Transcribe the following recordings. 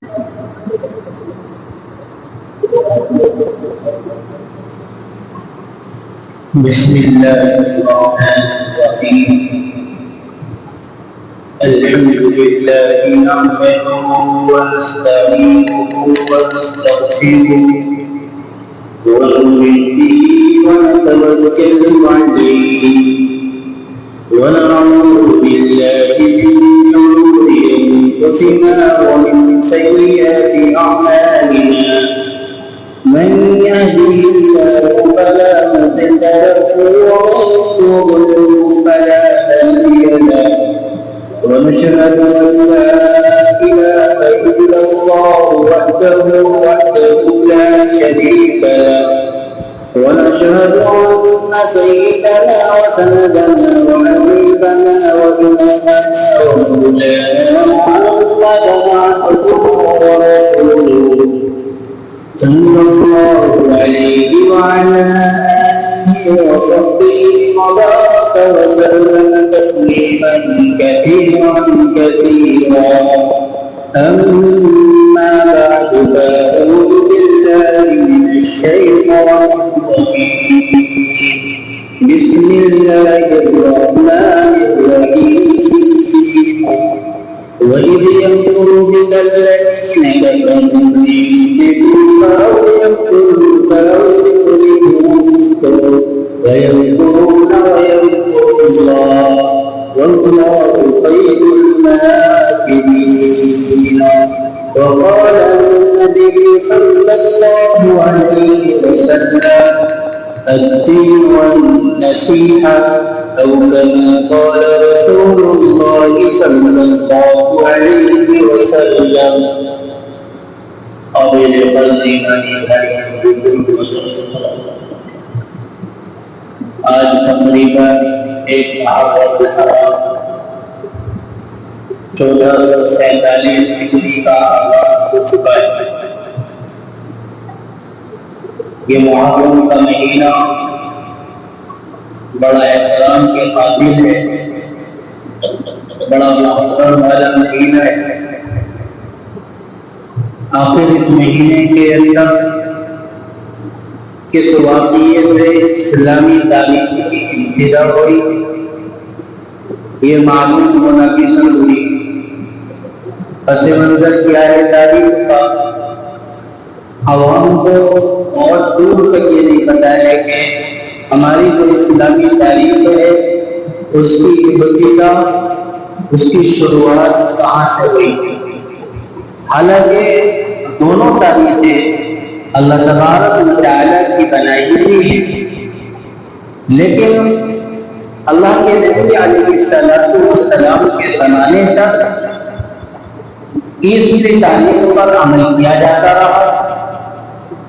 بسم الله الرحمن الرحيم. الحمد لله نحمده ونستعينه ونستغفره ونؤمن به ونتوكل عليه ونعوذ بالله من شرور أنفسنا ومن سيئات أعمالنا. من يهده الله فلا مضل له ومن يضلل فلا هادي له. ونشهد أن لا إله إلا الله وحده لا شريك له. ونشهد أن سيدنا وسندنا وحبيبنا وإمامنا ومولانا محمدا عبده ورسوله صلى الله عليه وعلى آله وصحبه وبارك وسلم تسليما كثيرا كثيرا. أما بعد فأعوذ بالله من الشيطان الرجيم. بسم الله الرحمن الرحيم. وإذ يمكر بك الذين كفروا ليثبتوك أو يقتلوك أو يخرجوك ويمكرون ويمكر الله والله خير الماكرين. وقال النبي صلى الله عليه وسلم: الدين والنصيحة، أو كما قال رسول الله صلى الله عليه وسلم. قابل قدر آج تقریباً 1447 ہجری کا آغاز ہو چکا ہے. یہ محرم کا مہینہ بڑا احترام کے قابل ہے، بڑا محترم والا مہینہ ہے. آخر اس مہینے کے اندر کس واقعے سے اسلامی تاریخ کی ابتدا ہوئی یہ معلوم ہونا بھی ضروری. پس منظر کیا ہے تاریخ کا؟ عوام کو اور دور تک یہ نہیں پتا ہے کہ ہماری جو اسلامی تاریخ ہے اس کی ابتدا، اس کی شروعات کہاں سے ہوئی. حالانکہ دونوں تاریخیں اللہ تبارک و تعالیٰ کی بنائی ہوئی ہیں، لیکن اللہ کے نبی علیہ السلام کے زمانے تک عیسوی تاریخ پر عمل کیا جاتا رہا،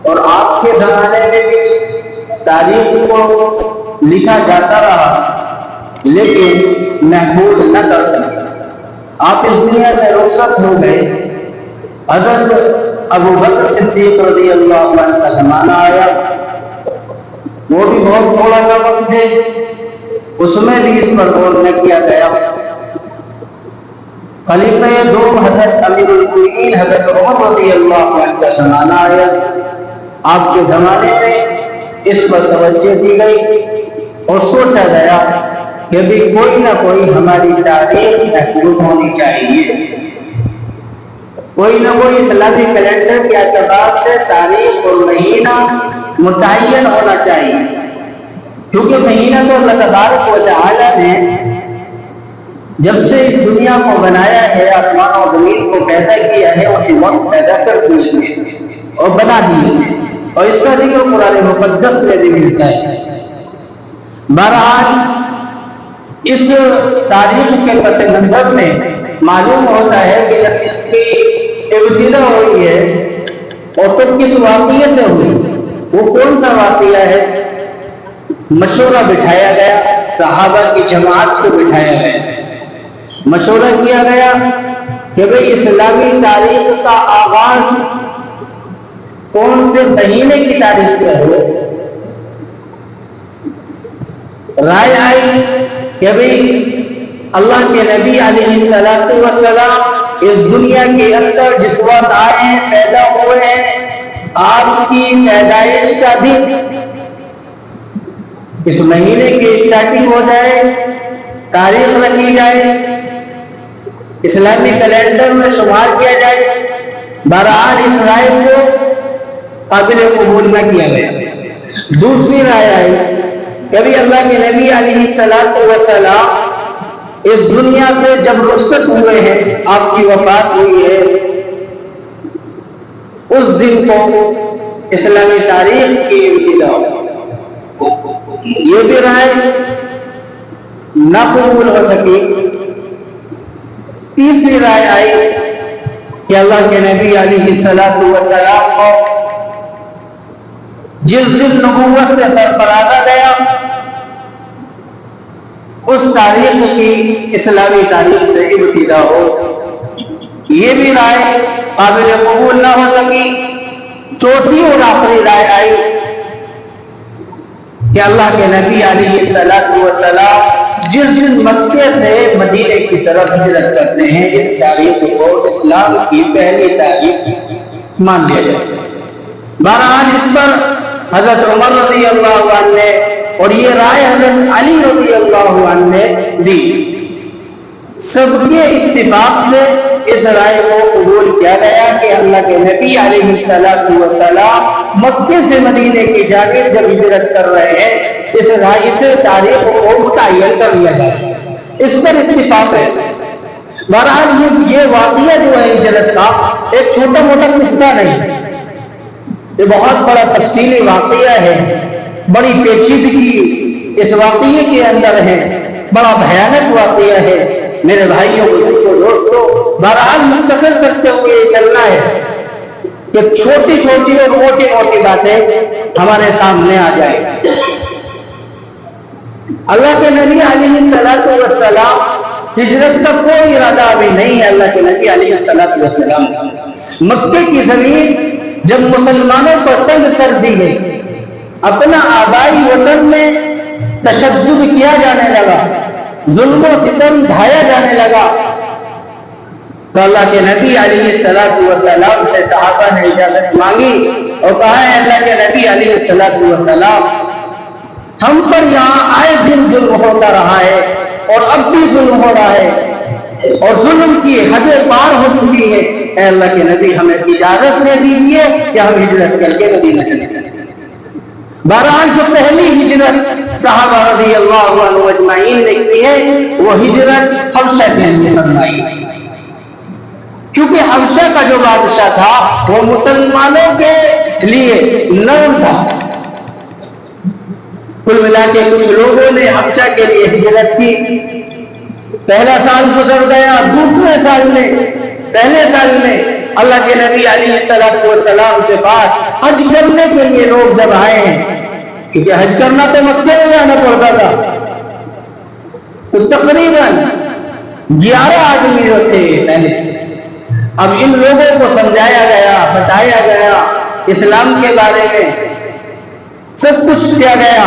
اور آپ کے زمانے میں بھی تاریخ کو لکھا جاتا رہا لیکن محفوظ نہ کر سکے. آپ اس دنیا سے رخصت ہو گئے. حضرت ابو بکر صدیق رضی اللہ عنہ کا زمانہ آیا، وہ بھی بہت تھوڑا سا وقت تھے، اس میں بھی اس پر غور نہ کیا گیا. خلیفہ دوم حضرت امیر المؤمنین حضرت عمر رضی اللہ عنہ کا زمانہ آیا. آپ کے زمانے میں اس پر توجہ دی گئی اور سوچا گیا کہ بھی کوئی نہ کوئی ہماری تاریخ محفوظ ہونی چاہیے، کوئی نہ کوئی اسلامی کیلنڈر کے اعتبار سے تاریخ اور مہینہ متعین ہونا چاہیے، کیونکہ مہینہ تو اللہ تبارک و تعالی نے جب سے اس دنیا کو بنایا ہے، آسمان و زمین کو پیدا کیا ہے، اسی وقت پیدا کر دیے اور بنا دیے، اور اس کا ذکر قرآن مقدس میں بھی ملتا ہے. بہرحال اس تاریخ کے پس منظر میں معلوم ہوتا ہے کہ جب اس کی ابتدا ہوئی ہے اور پھر کس واقعے سے ہوئی، وہ کون سا واقعہ ہے؟ مشورہ بٹھایا گیا، صحابہ کی جماعت کو بٹھایا گیا، مشورہ کیا گیا کہ بھئی اسلامی تاریخ کا آغاز کون سے مہینے کی تاریخ سے ہو. رائے آئی کہ بھئی اللہ کے نبی علیہ السلام اس دنیا کے اندر جس وقت آئے ہیں، پیدا ہوئے ہیں، آپ کی پیدائش کا دن اس مہینے کی اسٹارٹنگ ہو جائے، تاریخ رکھی جائے، اسلامی کیلنڈر میں شمار کیا جائے، بہرحال اس رائے کو قابل قبول نہ کیا گیا۔ دوسری رائے آئی کہ ابھی اللہ کے نبی علیہ السلام اس دنیا سے جب رخصت ہوئے ہیں، آپ کی وفات ہوئی ہے، اس دن کو اسلامی تاریخ کی ابتدا ہو۔ یہ بھی رائے نہ قبول ہو سکی۔ تیسری رائے آئی کہ اللہ کے نبی علیہ السلام کو جس دن نبوت سے سرفرازہ گیا، اس تاریخ کی اسلامی تاریخ سے ابتدا ہو۔ یہ بھی رائے قابل قبول نہ ہو سکی۔ چوتھی اور آخری رائے آئی کہ اللہ کے نبی علیہ السلام جس دن مکے سے مدینے کی طرف ہجرت کرتے ہیں، اس تاریخ کو اسلام کی پہلی تاریخ مان لیا جائے۔ بہرحال اس پر حضرت عمر رضی اللہ عنہ نے اور یہ رائے حضرت علی رضی اللہ عنہ نے دی۔ سب کے اتفاق سے اس رائے کو قبول کیا گیا کہ اللہ کے نبی علیہ السلام مکے سے مدینے کی جانب جب ہجرت کر رہے ہیں، اس رائے سے تاریخ کو متعین کر لیا جائے، اس پر اتفاق ہے۔ بہرحال یہ واقعہ جو ہے ہجرت کا ایک چھوٹا موٹا قصہ نہیں، یہ بہت بڑا تفصیلی واقعہ ہے، بڑی پیچیدگی اس واقعے کے اندر ہے، بڑا بھیانک واقعہ ہے۔ میرے بھائیوں بزرگوں دوستوں، بہرحال مختصر کرتے ہوئے یہ چلنا ہے کہ چھوٹی چھوٹی اور موٹی موٹی باتیں ہمارے سامنے آ جائیں۔ اللہ کے نبی علیہ السلام ہجرت کا کوئی ارادہ ابھی نہیں ہے۔ اللہ کے نبی علیہ السلام مکے کی زمین جب مسلمانوں پر تنگ کر دی گئی، اپنا آبائی وطن میں تشدد کیا جانے لگا، ظلم و ستم ڈھایا جانے لگا، تو اللہ کے نبی علیہ السلام سے صحابہ نے اجازت مانگی اور کہا ہے اللہ کے نبی علیہ السلام، ہم پر یہاں آئے دن ظلم ہوتا رہا ہے اور اب بھی ظلم ہو رہا ہے اور ظلم کی حدیں پار ہو چکی ہے، اے اللہ کے نبی ہمیں اجازت دے دیجئے کہ ہم ہجرت کر کے مدینہ چلے جائیں۔ بہرحال جو پہلی ہجرت صحابہ رضی اللہ عنہ اجمعین نے کی ہے، وہ ہجرت حبشہ کے لیے فرمائی، کیونکہ حبشہ کا جو بادشاہ تھا وہ مسلمانوں کے لیے نرم تھا۔ کل ملا کے کچھ لوگوں نے حبشہ کے لیے ہجرت کی، پہلا سال گزر گیا، دوسرے سال میں پہلے سال میں اللہ کے نبی علیہ السلام کے پاس حج کرنے کے لیے لوگ جب آئے ہیں، کیونکہ حج کرنا تو مکے میں جانا پڑتا تھا، تو تقریباً 11 آدمی ہوتے پہلے۔ اب ان لوگوں کو سمجھایا گیا، بتایا گیا اسلام کے بارے میں، سب کچھ کیا گیا۔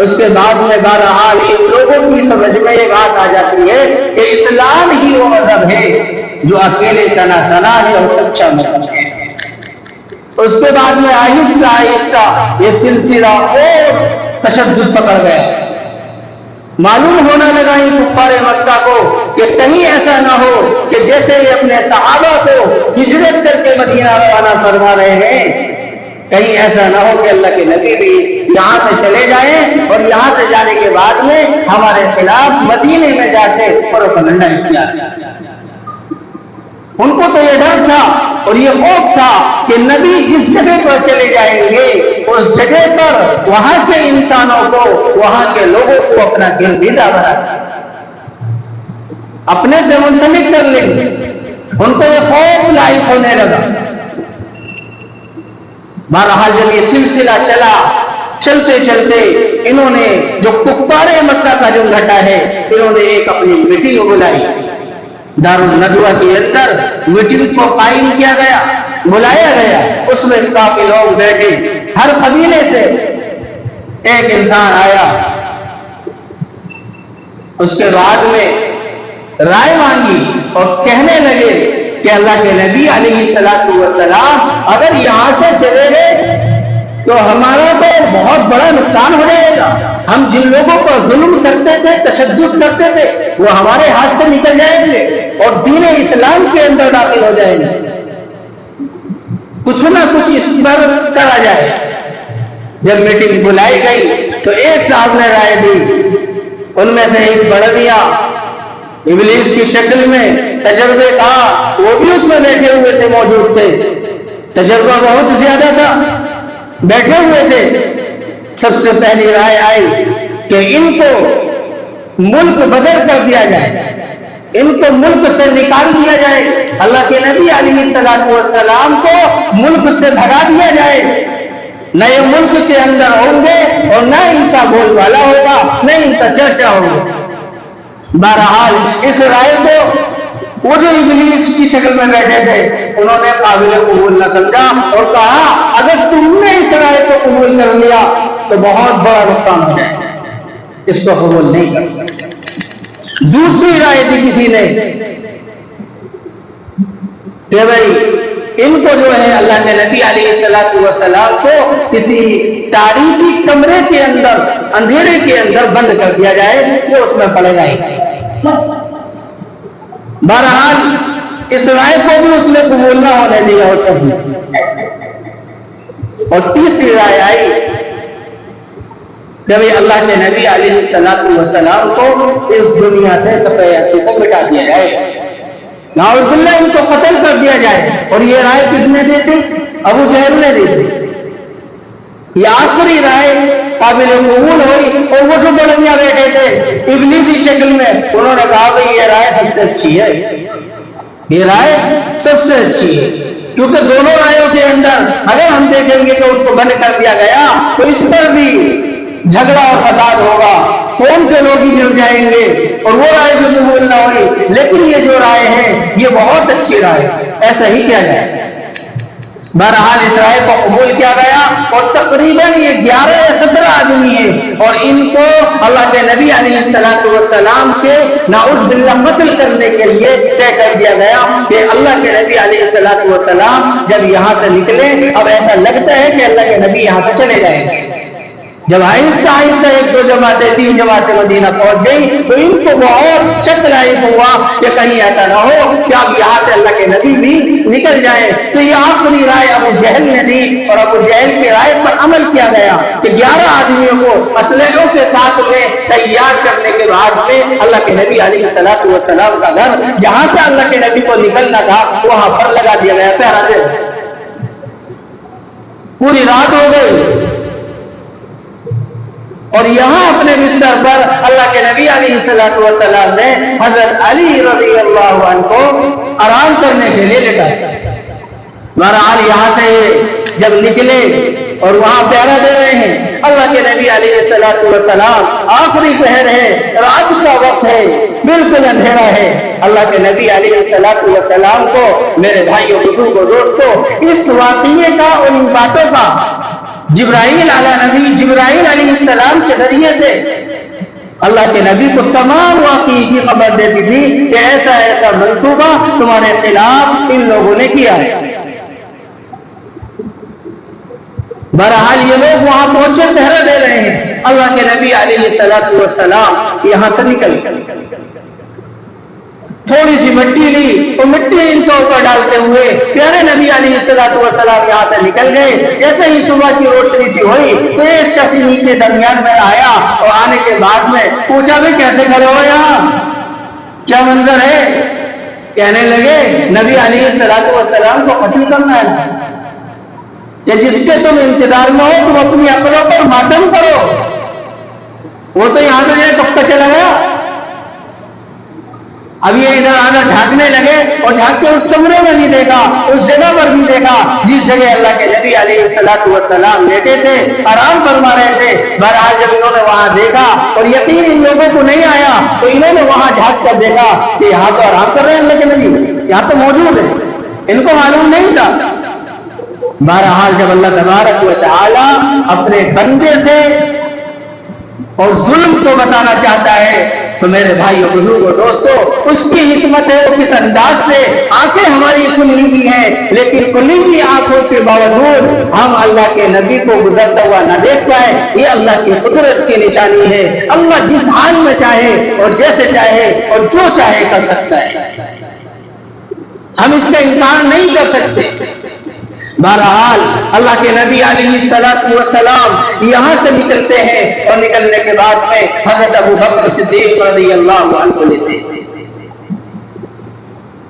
اس کے بعد میں بہرحال ان لوگوں کی سمجھ میں یہ بات آ جاتی ہے کہ اسلام ہی وہ مذہب ہے جو اکیلے تنا تنا ہے اور سچا مذہب ہے۔ اس کے بعد میں آہستہ آہستہ یہ سلسلہ اور تشدد پکڑ گیا۔ معلوم ہونے لگا ان کفار مکہ کو کہ کہیں ایسا نہ ہو کہ جیسے یہ اپنے صحابہ کو ہجرت کر کے مدینہ روانہ فرما رہے ہیں، کہیں ایسا نہ ہو کہ اللہ کے نبی بھی یہاں سے چلے جائیں اور یہاں سے جانے کے بعد میں ہمارے خلاف مدینے میں جا کے پروپیگنڈا کیا۔ ان کو تو یہ ڈر تھا اور یہ خوف تھا کہ نبی جس جگہ پر چلے جائیں گے اس جگہ پر وہاں کے انسانوں کو، وہاں کے لوگوں کو اپنا گرویدہ بنا اپنے سے منسلک کر لیں گے۔ ان کو یہ خوف لاحق ہونے لگا۔ بہرحال جب یہ سلسلہ چلا، چلتے چلتے انہوں نے جو کفار مکہ کا جو گھٹا ہے، انہوں نے ایک اپنی میٹنگ بلائی، دارالندوہ کے اندر میٹنگ کو قائم کیا گیا، بلایا گیا۔ اس میں کافی لوگ بیٹھے، ہر قبیلے سے ایک انسان آیا، اس کے بعد میں رائے مانگی اور کہنے لگے کہ اللہ کے نبی علیہ السلام اگر یہاں سے چلے گئے تو ہمارا تو بہت بڑا نقصان ہو جائے گا. ہم جن لوگوں پر ظلم کرتے تھے، تشدد کرتے تھے، وہ ہمارے ہاتھ سے نکل جائیں گے اور دین اسلام کے اندر داخل ہو جائیں گے. کچھ نہ کچھ اس پر کرا جائے. جب میٹنگ بلائی گئی تو ایک صاحب نے رائے دی. ان میں سے ایک بڑھیا ابلیس کی شکل میں تجربے کا، وہ بھی اس میں بیٹھے ہوئے تھے، موجود تھے. تجربہ بہت زیادہ تھا، بیٹھے ہوئے تھے. سب سے پہلی رائے آئی کہ ان کو ملک بدل کر دیا جائے، ان کو ملک سے نکال دیا جائے. اللہ کے نبی علیہ السلام کو ملک سے بھگا دیا جائے. نہ یہ ملک کے اندر ہوں گے اور نہ ان کا بول بالا ہوگا، نہ ان کا چرچا ہوگا. بہرحال اس رائے کو وہ جو ابلیس کی شکل میں بیٹھے تھے انہوں نے قابل قبول نہ سمجھا اور کہا اگر تم نے اس رائے کو قبول کر لیا تو بہت بڑا نقصان ہو جائے گا، اس کو قبول نہیں کرتا. دوسری رائے دی کسی نے کہ بھائی ان کو جو ہے اللہ کے نبی علیہ السلام کو کسی تاریخی کمرے کے اندر، اندھیرے کے اندر بند کر دیا جائے، وہ اس میں پڑے گا. بہرحال اس رائے کو بھی اس نے قبول نہ ہونے دیا اور سب. اور تیسری رائے آئی جب اللہ کے نبی علیہ السلام کو اس دنیا سے سب مٹا دیا جائے، نعوذ باللہ ان کو قتل کر دیا جائے. اور یہ رائے کس نے دی تھی؟ ابو جہل نے دی تھی. یہ آخری رائے قابل قبول ہوئی اور وہ جو بڑھیا بیٹھے تھے ابلیسی شکل میں، انہوں نے کہا بھائی یہ رائے سب سے اچھی ہے، یہ رائے سب سے اچھی ہے. کیونکہ دونوں رائےوں کے اندر اگر ہم دیکھیں گے کہ اس کو بند کر دیا گیا تو اس پر بھی جھگڑا اور فساد ہوگا، قوم کے لوگ ہی مل جائیں گے اور وہ رائے جو قبول نہ ہوئی. لیکن یہ جو رائے ہے یہ بہت اچھی رائے، ایسا ہی کیا جائے. بہرحال اس رائے کو قبول کیا گیا اور تقریباً یہ 11 یا 17 آدمی ہیں اور ان کو اللہ کے نبی علیہ السلام کے نعوذ باللہ قتل کرنے کے لیے طے کر دیا گیا کہ اللہ کے نبی علیہ السلام جب یہاں سے نکلے، اب ایسا لگتا ہے کہ اللہ کے نبی یہاں سے چلے جائیں گے. جب آہستہ آہستہ 1-2 جماعتیں 3 جماعتیں مدینہ پہنچ گئی تو ان کو بہت شک لاحق ہوا کہ کہیں ایسا نہ ہو کہ اب یہاں سے اللہ کے نبی بھی نکل جائے. تو یہ آخری رائے ابو جہل نے دی اور ابو جہل کی رائے پر عمل کیا گیا کہ 11 آدمیوں کو اسلحوں کے ساتھ میں تیار کرنے کے بعد میں اللہ کے نبی علیہ السلام کا گھر جہاں سے اللہ کے نبی کو نکلنا تھا وہاں پر لگا دیا گیا. پہرا دے پوری رات ہو گئی اور یہاں اپنے بستر پر اللہ کے نبی علیہ السلام نے حضرت علی رضی اللہ عنہ کو آرام کرنے کے لیے لٹایا. بہرحال یہاں سے جب نکلے اور وہاں پہرا دے رہے ہیں، اللہ کے نبی علیہ السلام آخری پہر ہے، رات کا وقت ہے، بالکل اندھیرا ہے. اللہ کے نبی علیہ السلام کو، میرے بھائیوں بزرگوں دوستوں، اس واقعے کا اور ان باتوں کا جبرائیل علیہ السلام کے ذریعے سے اللہ کے نبی کو تمام واقعی کی خبر دیتی تھی کہ ایسا ایسا منصوبہ تمہارے خلاف ان لوگوں نے کیا ہے. بہرحال یہ لوگ وہاں پہنچے پہرا دے رہے ہیں. اللہ کے نبی علیہ السلام یہاں سے نکل تھوڑی سی مٹی لی اور مٹی ان کے اوپر ڈالتے ہوئے پیارے نبی علیہ السلام یہاں سے نکل گئے. جیسے ہی صبح کی روشنی سی ہوئی تو ایک شخص نیچے درمیان میں آیا اور آنے کے بعد میں پوچھا بھی کیسے کھڑے ہو یہاں، کیا منظر ہے؟ کہنے لگے نبی علیہ السلام کو قتل کرنا ہے یا جس کے تم انتظار میں ہو تم اپنی عقلوں پر ماتم کرو. وہ تو یہاں سے کب کا چلا گیا. اب یہ ادھر آدھر جھانکنے لگے اور جھانک کے اس کمرے میں بھی دیکھا، اس جگہ پر بھی دیکھا جس جگہ اللہ کے نبی علیہ السلام لیٹے تھے، آرام فرما رہے تھے. بہرحال جب انہوں نے وہاں دیکھا اور یقین ان لوگوں کو نہیں آیا تو انہوں نے وہاں جھانک کر دیکھا کہ یہاں تو آرام کر رہے ہیں اللہ کے نبی، یہاں تو موجود ہے. ان کو معلوم نہیں تھا. بہرحال جب اللہ تبارک و تعالی اپنے بندے سے اور ظلم کو بتانا چاہتا ہے تو میرے بھائیوں بزرگوں دوستوں اس کی حکمت ہے وہ کس انداز سے آنکھیں ہماری کھلی ہوئی ہیں لیکن کھلی ہوئی آنکھوں کے باوجود ہم اللہ کے نبی کو گزرتا ہوا نہ دیکھ پائے، یہ اللہ کی قدرت کی نشانی ہے۔ اللہ جس حال میں چاہے اور جیسے چاہے اور جو چاہے کر سکتا ہے، ہم اس کا انکار نہیں کر سکتے۔ بہرحال اللہ کے نبی علیہ السلام یہاں سے نکلتے ہیں اور نکلنے کے بعد میں حضرت ابو بکر صدیق رضی اللہ عنہ کو لیتے ہیں۔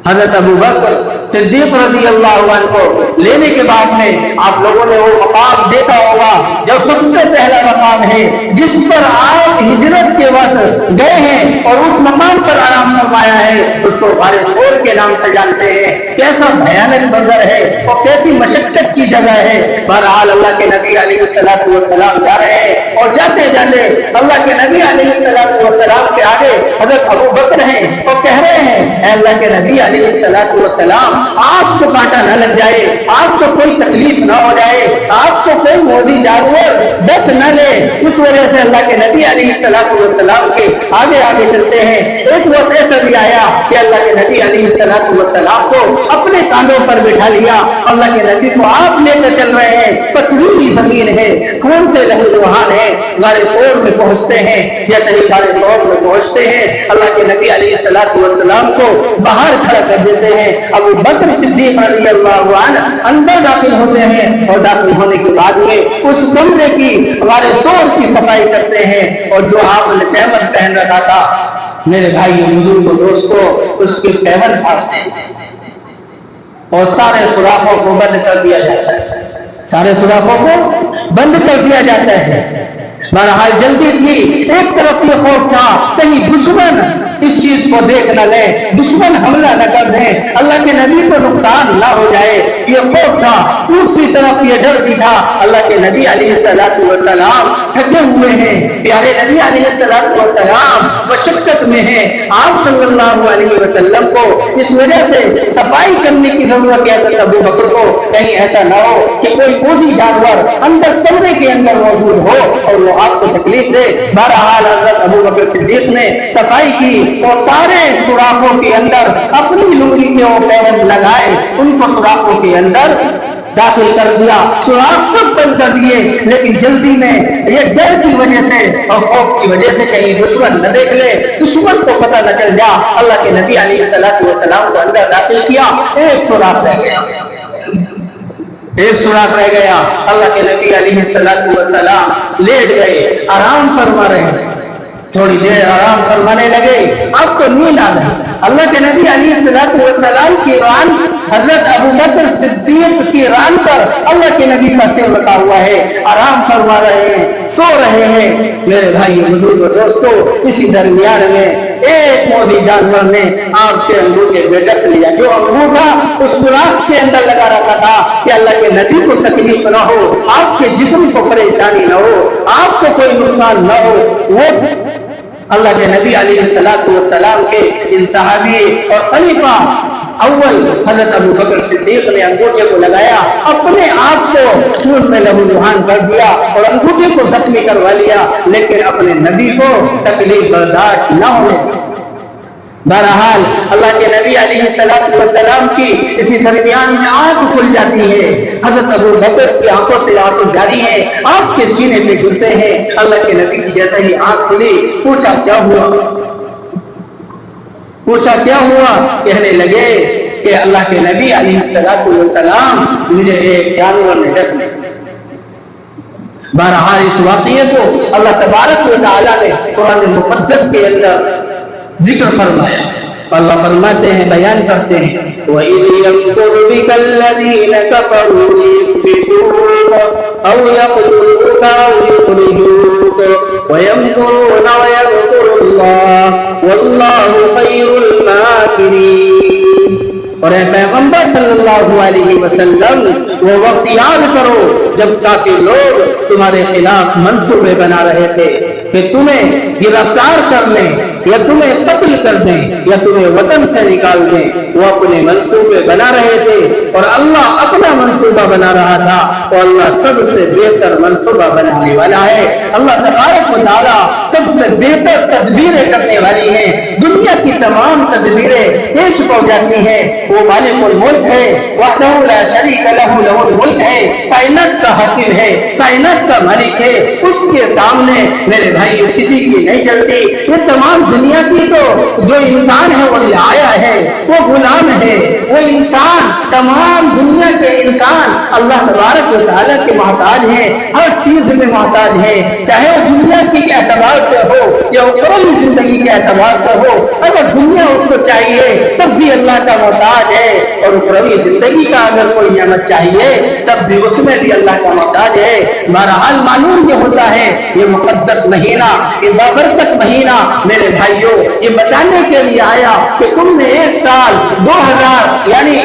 حضرت ابو بکر صدیق رضی اللہ عنہ کو لینے کے بعد میں آپ لوگوں نے وہ مقام دیکھا ہوگا جو سب سے پہلا مقام ہے جس پر آپ ہجرت کے وقت گئے ہیں اور اس مقام پر آرام فرمایا ہے، اس کو غار ثور کے نام سے جانتے ہیں۔ کیسا بھیانک منظر ہے اور کیسی مشقت کی جگہ ہے۔ بہرحال اللہ کے نبی علیہ السلام جا رہے ہیں اور جاتے جاتے اللہ کے نبی علیہ السلام کے آگے حضرت ابو بکر ہیں اور کہہ رہے ہیں اے اللہ کے نبی علیہ السلام آپ کو کانٹا نہ لگ جائے، آپ کو کوئی تکلیف نہ ہو جائے، آپ کو کوئی موذی جانور ڈس نہ لے، اس وجہ سے اللہ کے نبی علیہ السلام کے آگے آگے چلتے ہیں۔ ایک وقت ایسا بھی آیا کہ اللہ کے نبی علیہ السلام کو اپنے کاندھوں پر بٹھا لیا، اللہ کے نبی کو آپ لے کر چل رہے ہیں، پتھریلی زمین ہے، کون سے لہو لہان ہے۔ غار ثور میں پہنچتے ہیں، جیسے ہی غار ثور میں پہنچتے ہیں اللہ کے نبی علیہ السلام کو باہر کھڑا کر دیتے ہیں۔ ابو بکر صدیق رضی اللہ عنہ اندر داخل ہوتے ہیں اور داخل ہونے کے بعد میں اس کمرے کی غار ثور کی صفائی کرتے ہیں اور جو آپ نے تہمت پہن رکھا تھا میرے بھائیوں بزرگوں دوستوں اس کی تہمت پھاڑتے ہیں اور سارے سوراخوں کو بند کر دیا جاتا ہے، سارے سوراخوں کو بند کر دیا جاتا ہے۔ بہرحال جلدی تھی، ایک طرف یہ خوف تھا کہیں دشمن اس چیز کو دیکھ نہ لے، دشمن حملہ نہ کر دیں، اللہ کے نبی کو نقصان نہ ہو جائے، یہ خوف تھا۔ دوسری طرف یہ ڈر بھی تھا اللہ کے نبی علیہ السلام تھکے ہوئے ہیں، پیارے نبی علیہ السلام مشقت میں ہیں، آپ صلی اللہ علیہ وسلم کو اس وجہ سے صفائی کرنے کی ضرورت ہے حضرت ابو بکر کو کہیں ایسا نہ ہو کہ کوئی موذی جانور اندر کمرے کے اندر موجود ہو اور وہ آپ کو تکلیف دے۔ بہرحال حضرت ابو بکر صدیق نے صفائی کی اور سارے سوراخوں کے اندر اپنی لنگی کے وہ پیوند لگائے، ان کو سوراخوں کے اندر داخل کر دیا، سوراخ سب بند کر دیے، لیکن جلدی میں یہ ڈر کی وجہ سے اور خوف کی وجہ سے کہیں دشمن نہ دیکھ لے، دشمن کو پتہ نہ چل جا، اللہ کے نبی علیہ السلام کو اندر داخل کیا۔ ایک سوراخ رہ گیا، ایک سوراخ رہ گیا، اللہ کے نبی علیہ السلام لیٹ گئے، آرام فرما رہے ہیں، تھوڑی دیر آرام فرمانے لگے، آپ کو نیند آ گئی۔ اللہ کے نبی علیہ السلام کی ران حضرت ابو بکر صدیق کی ران پر اللہ کے نبی کا سر رکھا ہوا ہے، آرام فرما رہے ہیں، سو رہے ہیں۔ میرے بھائی بزرگ دوستو اسی درمیان میں ایک موذی جانور نے آپ کے انگوٹھے پہ ڈس لیا، جو انگوٹھا اس سوراخ کے اندر لگا رکھا تھا کہ اللہ کے نبی کو تکلیف نہ ہو، آپ کے جسم کو پریشانی نہ ہو، آپ کو کوئی نقصان نہ ہو، وہ اللہ کے نبی علیہ السلام کے ان صحابی اور خلیفہ اول حضرت ابو بکر صدیق نے انگوٹھے کو لگایا، اپنے آپ کو خون میں لہو لہان کر دیا اور انگوٹھے کو زخمی کروا لیا، لیکن اپنے نبی کو تکلیف برداشت نہ ہونے دی۔ بہرحال اللہ کے نبی علیہ السلام کی اسی درمیان میں آنکھ کھل جاتی ہے، حضرت ابو بکر کی آنکھوں سے آنسو جاری ہیں، آپ کے سینے پہ گرتے ہیں۔ اللہ کے نبی کی جیسا ہی آنکھ کھلی، پوچھا کیا ہوا، پوچھا کیا ہوا، کہنے لگے کہ اللہ کے نبی علیہ السلام مجھے ایک جانور نے ڈس لیا۔ بہرحال اس واقعے کو اللہ تبارک و تعالیٰ نے قرآن مقدس کے اندر ذکر فرمایا، اللہ فرماتے ہیں، بیان کرتے ہیں، وَإِذْ يَمْكُرُ بِكَ الَّذِينَ كَفَرُوا لِيُثْبِتُوكَ أَوْ يَقْتُلُوكَ أَوْ يُخْرِجُوكَ وَيَمْكُرُونَ وَيَمْكُرُ اللَّهُ وَاللَّهُ خَيْرُ الْمَاكِرِينَ۔ اور اے پیغمبر صلی اللہ علیہ وسلم وہ وقت یاد کرو جب کافی لوگ تمہارے خلاف منصوبے بنا رہے تھے کہ تمہیں گرفتار کر لیں یا تمہیں قتل کر دیں یا تمہیں وطن سے نکال دیں، وہ اپنے منصوبے بنا رہے تھے اور اللہ اپنا منصوبہ منصوبہ بنا رہا تھا تو اللہ سب سے بہتر منصوبہ بنانے والا ہے. اللہ تبارک و تعالیٰ سب سے بہتر تدبیریں کرنے والی ہیں. دنیا کی تمام تدبیریں پیچ پڑ جاتی ہیں. وہ مالک الملک ہے, وحدہ لا شریک لہ, لہ الملک ہے, کائنات کا حاکم ہے, کائنات کا مالک ہے. اس کے سامنے میرے بھائی کسی کی نہیں چلتی. یہ تمام دنیا کی تو جو انسان ہے وہ آیا ہے, وہ غلام ہے. وہ انسان, تمام دنیا کے انسان اللہ تبارک و تعالیٰ کے محتاج ہیں, ہر چیز میں محتاج ہے, چاہے وہ دنیا کے اعتبار سے ہو یا اخروی زندگی کے اعتبار سے ہو. اگر دنیا اس کو چاہیے تب بھی اللہ کا محتاج ہے, اور اخروی زندگی کا اگر کوئی نعمت چاہیے تب بھی اس میں بھی اللہ کا محتاج ہے. بہرحال معلوم یہ ہوتا ہے یہ مقدس مہینہ, یہ بابرکت مہینہ میرے بھائیوں یہ بتانے کے لیے آیا کہ تم نے ایک سال 2000 یعنی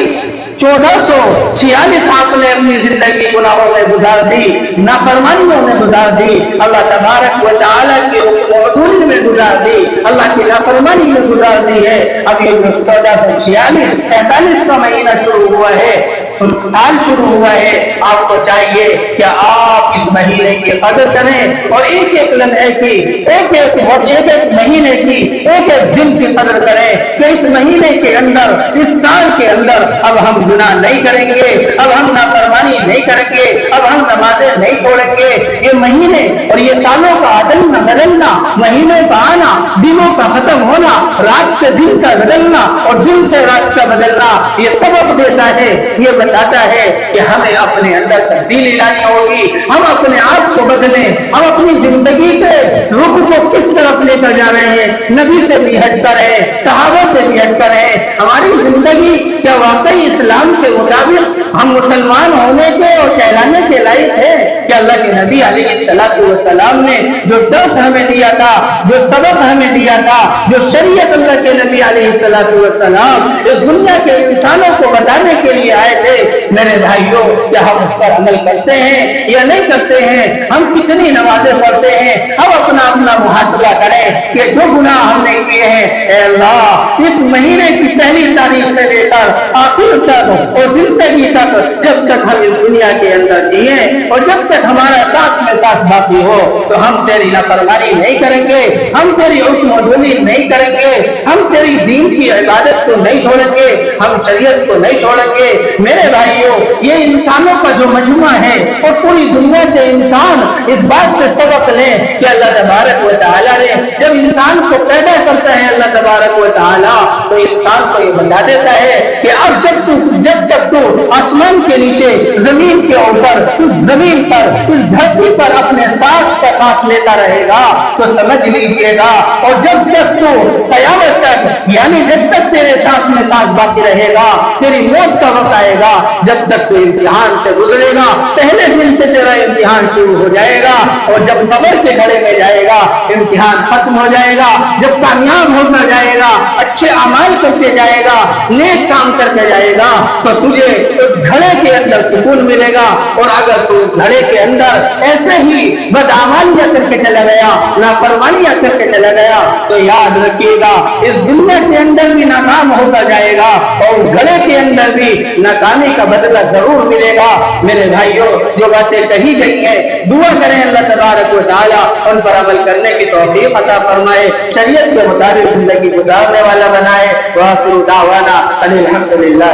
1446 آپ نے اپنی زندگی گناہوں میں گزار دی, نافرمانیوں میں گزار دی, اللہ تبارک و تعالیٰ کی حدود میں گزار دی, اللہ کی نافرمانی میں گزار دی ہے. اب یہ 1446 کا مہینہ شروع ہوا ہے, سال شروع ہوا ہے. آپ کو چاہیے کہ آپ اس مہینے کی قدر کریں اور ایک ایک لمحے کی, ایک ایک مہینے کی, ایک ایک دن کی قدر کریں کہ اس مہینے کے اندر, اس سال کے اندر اب ہم گناہ نہیں کریں گے, اب ہم نافرمانی نہیں کریں گے, اب ہم نمازیں نہیں چھوڑیں گے. یہ مہینے اور یہ سالوں کا عدلنا بدلنا, مہینوں کا آنا, دنوں کا ختم ہونا, رات سے دن کا بدلنا اور دن سے رات کا بدلنا یہ سبب دیتا ہے, یہ بتاتا ہے کہ ہمیں اپنے اندر تبدیلی لانی ہوگی. ہم اپنے آپ کو بدلیں, ہم اپنی زندگی کے رخ کو کس طرف لے کر جا رہے ہیں, نبی سے بھی ہٹ کر ہے, صحابہ سے بھی ہٹ کر ہے. ہماری زندگی کیا واقعی اسلام کے مطابق ہم مسلمان ہونے کے اور کہلانے کے لائق ہے؟ کہ اللہ کے نبی علیہ السلام نے جو درس ہمیں دیا تھا, جو سبق ہمیں دیا تھا, جو شریعت اللہ کے نبی علیہ السلام اس دنیا کے انسانوں کو بتانے کے لیے آئے تھے, میرے بھائیوں کیا ہم اس پر عمل کرتے ہیں یا نہیں کرتے ہیں؟ ہم کتنی نمازیں پڑھتے ہیں؟ ہم اپنا محاسبہ کریں کہ جو گناہ ہم نے کیے ہیں, اے اللہ اس مہینے کی پہلی تاریخ سے لے کر آخر تک اور زندگی تک جب تک ہم اس دنیا کے اندر جیے اور جب تک ہمارا سانس میں سانس باقی ہو تو ہم تیری نافرمانی نہیں کریں گے, ہم تیری حکم و دھولی نہیں کریں گے, ہم تیری دین کی عبادت کو نہیں چھوڑیں گے, ہم شریعت کو نہیں چھوڑیں گے. میرے بھائیوں یہ انسانوں کا جو مجموعہ ہے اور پوری دنیا کے انسان اس بات سے سبق لیں کہ اللہ تبارک و تعالیٰ نے جب انسان کو پیدا کرتا ہے اللہ تبارک و تعالیٰ تو انسان کو یہ بتا دیتا ہے کہ اب جب تک تو آسمان کے نیچے, زمین کے اوپر, اس زمین پر, اس دھرتی پر اپنے سانس کا سانس لیتا رہے گا تو سمجھ لیجیے گا, اور جب تک تو قیامت تک یعنی جب تک تیرے سانس میں سانس باقی رہے گا, تیری موت کا وقت آئے گا, جب تک تو امتحان سے گزرے گا, پہلے دن سے تیرا امتحان شروع ہو جائے گا, اور جب قبر کے گھڑے میں جائے گا امتحان ختم ہو جائے گا. جب کامیاب ہوتا جائے گا, اچھے اعمال کرتے جائے گا, نیک کام کرتے جائے گا تو تجھے اس گھڑے کے اندر سکون ملے گا. اور اگر تو اس گھڑے کے اندر ایسے ہی بدعمالیاں کر کے چلا گیا, نافرمانیاں کر کے چلا گیا تو یاد رکھیے گا اس دنیا کے اندر بھی ناکام ہوتا جائے گا اور اس گھڑے کے اندر بھی ناکامی کا بدلہ ضرور ملے گا. میرے بھائیوں جو باتیں کہی گئی ہیں دعا کریں اللہ تبارک و تعالیٰ ان پر عمل کرنے کی توفیق عطا فرمائے, شریعت کے مطابق زندگی گزارنے والا بنائے. وآخر دعوانا ان الحمد للہ.